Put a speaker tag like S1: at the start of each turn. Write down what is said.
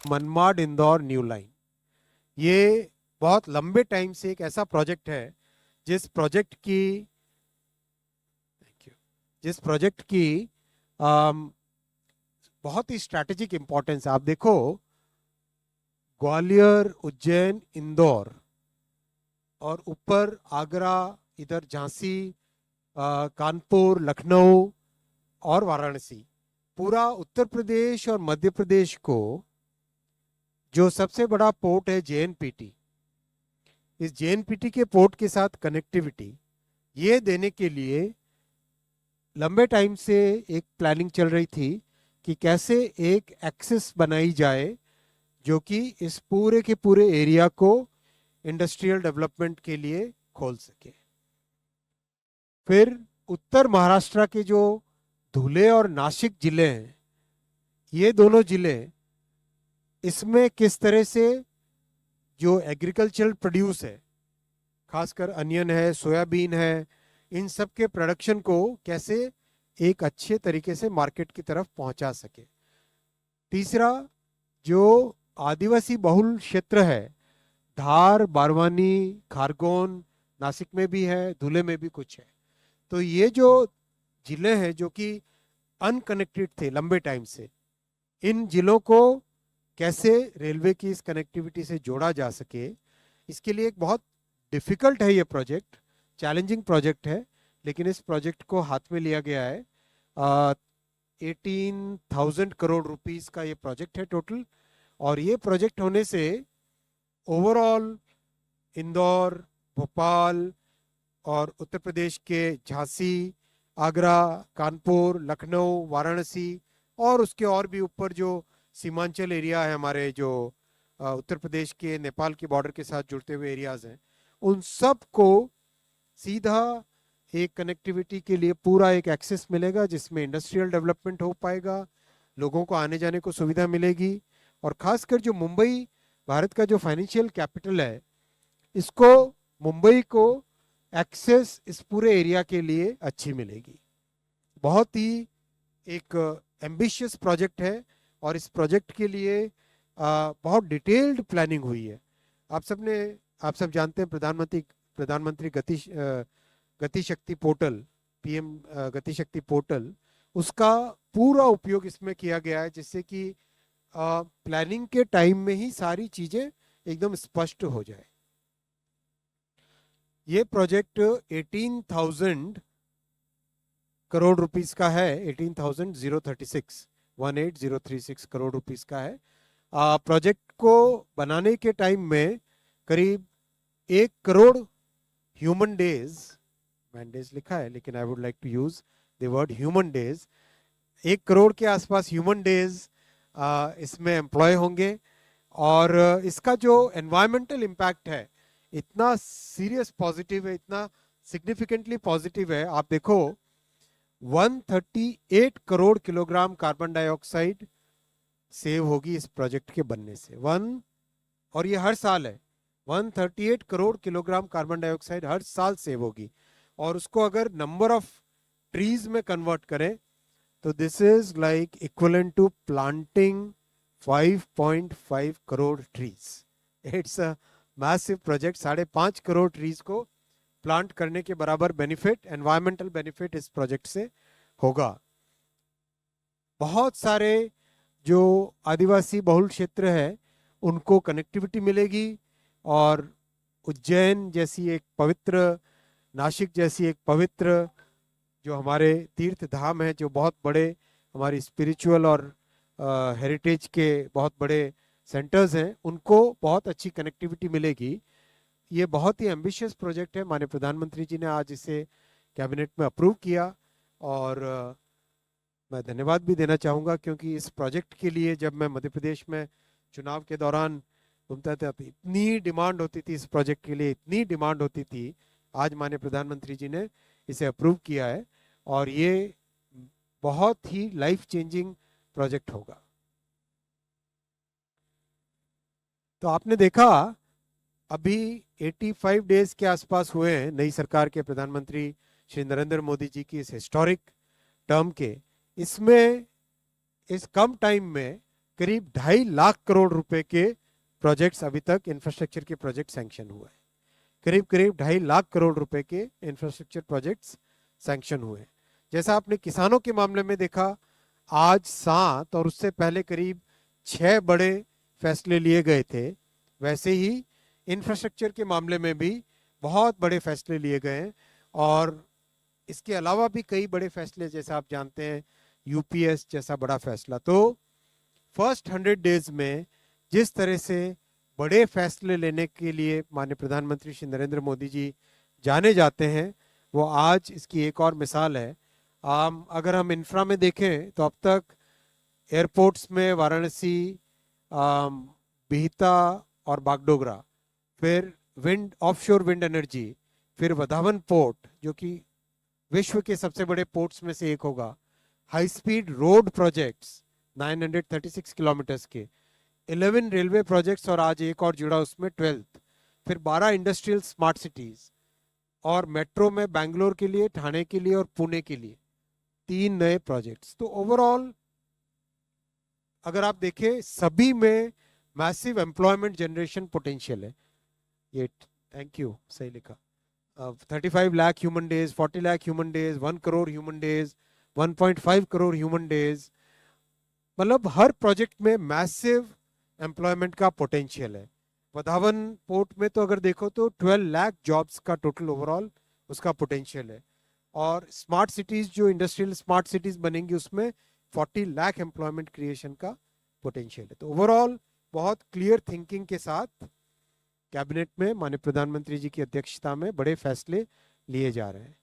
S1: Manmad Indore new line, ये बहुत लंबे टाइम से एक ऐसा प्रोजेक्ट है जिस प्रोजेक्ट की थैंक यू जिस प्रोजेक्ट की अम, बहुत ही स्ट्रैटेजिक इंपॉर्टेंस है। आप देखो, ग्वालियर, उज्जैन, इंदौर और ऊपर आगरा, इधर झांसी, कानपुर, लखनऊ और वाराणसी, पूरा उत्तर प्रदेश और मध्य प्रदेश को जो सबसे बड़ा पोर्ट है जेएनपीटी, इस जेएनपीटी के पोर्ट के साथ कनेक्टिविटी ये देने के लिए लंबे टाइम से एक प्लानिंग चल रही थी कि कैसे एक एक्सेस बनाई जाए जो कि इस पूरे के पूरे एरिया को इंडस्ट्रियल डेवलपमेंट के लिए खोल सके। फिर उत्तर महाराष्ट्र के जो धुले और नासिक जिले हैं, ये दोनों जिले, इसमें किस तरह से जो एग्रीकल्चरल प्रोड्यूस है, खासकर अनियन है, सोयाबीन है, इन सब के प्रोडक्शन को कैसे एक अच्छे तरीके से मार्केट की तरफ पहुंचा सके। तीसरा, जो आदिवासी बहुल क्षेत्र है, धार, बारवानी, खारगोन, नासिक में भी है, धुले में भी कुछ है, तो ये जो जिले हैं जो कि अनकनेक्टेड थे लंबे टाइम से, इन जिलों को कैसे रेलवे की इस कनेक्टिविटी से जोड़ा जा सके, इसके लिए एक बहुत डिफिकल्ट है ये प्रोजेक्ट, चैलेंजिंग प्रोजेक्ट है, लेकिन इस प्रोजेक्ट को हाथ में लिया गया है। 18,000 करोड़ रुपीस का ये प्रोजेक्ट है टोटल, और ये प्रोजेक्ट होने से ओवरऑल इंदौर, भोपाल और उत्तर प्रदेश के झांसी, आगरा, कानपुर, लखनऊ, वाराणसी और उसके और भी ऊपर जो सीमांचल एरिया है हमारे, जो उत्तर प्रदेश के नेपाल के बॉर्डर के साथ जुड़ते हुए एरियाज हैं, उन सब को सीधा एक कनेक्टिविटी के लिए पूरा एक एक्सेस मिलेगा जिसमें इंडस्ट्रियल डेवलपमेंट हो पाएगा, लोगों को आने जाने को सुविधा मिलेगी, और खासकर जो मुंबई भारत का जो फाइनेंशियल कैपिटल है, इसको, मुंबई को एक्सेस इस पूरे एरिया के लिए अच्छी मिलेगी। बहुत ही एक एम्बिशियस प्रोजेक्ट है, और इस प्रोजेक्ट के लिए बहुत डिटेल्ड प्लानिंग हुई है। आप सब जानते हैं प्रधानमंत्री गति शक्ति पोर्टल, पीएम गति शक्ति पोर्टल, उसका पूरा उपयोग इसमें किया गया है जिससे कि प्लानिंग के टाइम में ही सारी चीजें एकदम स्पष्ट हो जाए। ये प्रोजेक्ट 18,000 करोड़ रुपीस का है, 18,036 करोड़ रुपीस का है। प्रोजेक्ट को बनाने के टाइम में करीब 1 crore human days, man days लिखा है लेकिन I would like to use the word human days, 1 crore के आसपास ह्यूमन डेज इसमें एम्प्लॉय होंगे। और इसका जो एनवायरमेंटल इम्पैक्ट है इतना सीरियस पॉजिटिव है, इतना सिग्निफिकेंटली पॉजिटिव है। आप देखो, 138 crore kilogram carbon dioxide save होगी इस प्रोजेक्ट के बनने से। और ये हर साल है, 138 करोड़ किलोग्राम कार्बन डाइऑक्साइड हर साल सेव होगी, और उसको अगर नंबर ऑफ ट्रीज में कन्वर्ट करें तो this is like equivalent to planting 5.5 crore trees. It's a massive project. 5.5 crore trees को प्लांट करने के बराबर बेनिफिट, एनवायरमेंटल बेनिफिट इस प्रोजेक्ट से होगा। बहुत सारे जो आदिवासी बहुल क्षेत्र है उनको कनेक्टिविटी मिलेगी, और उज्जैन जैसी एक पवित्र, नासिक जैसी एक पवित्र जो हमारे तीर्थ धाम है, जो बहुत बड़े हमारी स्पिरिचुअल और हेरिटेज के बहुत बड़े सेंटर्स हैं, उनको बहुत अच्छी कनेक्टिविटी मिलेगी। ये बहुत ही एम्बिशियस प्रोजेक्ट है। माननीय प्रधानमंत्री जी ने आज इसे कैबिनेट में अप्रूव किया, और मैं धन्यवाद भी देना चाहूँगा क्योंकि इस प्रोजेक्ट के लिए जब मैं मध्य प्रदेश में चुनाव के दौरान घूमता था, इतनी डिमांड होती थी इस प्रोजेक्ट के लिए, इतनी डिमांड होती थी। आज माननीय प्रधानमंत्री जी ने इसे अप्रूव किया है, और ये बहुत ही लाइफ चेंजिंग प्रोजेक्ट होगा। तो आपने देखा, अभी 85 डेज के आसपास हुए हैं नई सरकार के प्रधानमंत्री श्री नरेंद्र मोदी जी की इस हिस्टोरिक टर्म के। इसमें इस कम टाइम में करीब 2.5 लाख करोड़ रुपए के प्रोजेक्ट्स अभी तक इंफ्रास्ट्रक्चर के प्रोजेक्ट सैंक्शन हुए हैं। करीब करीब 2.5 लाख करोड़ रुपए के इंफ्रास्ट्रक्चर प्रोजेक्ट्स सैंक्शन हुए। जैसा आपने किसानों के मामले में देखा, आज 7 और उससे पहले करीब 6 बड़े फैसले लिए गए थे, वैसे ही इंफ्रास्ट्रक्चर के मामले में भी बहुत बड़े फैसले लिए गए हैं। और इसके अलावा भी कई बड़े फैसले, जैसा आप जानते हैं यूपीएस जैसा बड़ा फैसला। तो फर्स्ट 100 डेज में जिस तरह से बड़े फैसले लेने के लिए माननीय प्रधानमंत्री श्री नरेंद्र मोदी जी जाने जाते हैं, वो आज इसकी एक और मिसाल है। अगर हम इंफ्रा में देखें तो अब तक एयरपोर्ट्स में वाराणसी, बिहता और बागडोगरा, फिर विंड, ऑफशोर विंड एनर्जी, फिर वधावन पोर्ट जो कि विश्व के सबसे बड़े पोर्ट्स में से एक होगा, high speed road projects 936 kilometres के, 11 रेलवे प्रोजेक्ट्स और आज एक और जुड़ा उसमें 12th, फिर 12 इंडस्ट्रियल स्मार्ट सिटीज और मेट्रो में बैंगलोर के लिए, ठाणे के लिए और पुणे के लिए 3 नए प्रोजेक्ट्स। तो ओवरऑल अगर आप देखें सभी में मैसिव एम्प्लॉयमेंट जनरेशन पोटेंशियल है। ये थैंक यू, सही लिखा। 35 lakh human days, 40 lakh human days, 1 crore human days, 1.5 crore human days, मतलब हर प्रोजेक्ट में मैसिव एम्प्लॉयमेंट का पोटेंशियल है। वधावन पोर्ट में तो अगर देखो तो 12 लाख जॉब्स का टोटल ओवरऑल उसका पोटेंशियल है। और स्मार्ट सिटीज, जो इंडस्ट्रियल स्मार्ट सिटीज बनेंगी, उसमें 40 लाख एम्प्लॉयमेंट क्रिएशन का पोटेंशियल है। तो ओवरऑल बहुत क्लियर थिंकिंग के साथ कैबिनेट में माननीय प्रधानमंत्री जी की अध्यक्षता में बड़े फैसले लिए जा रहे हैं।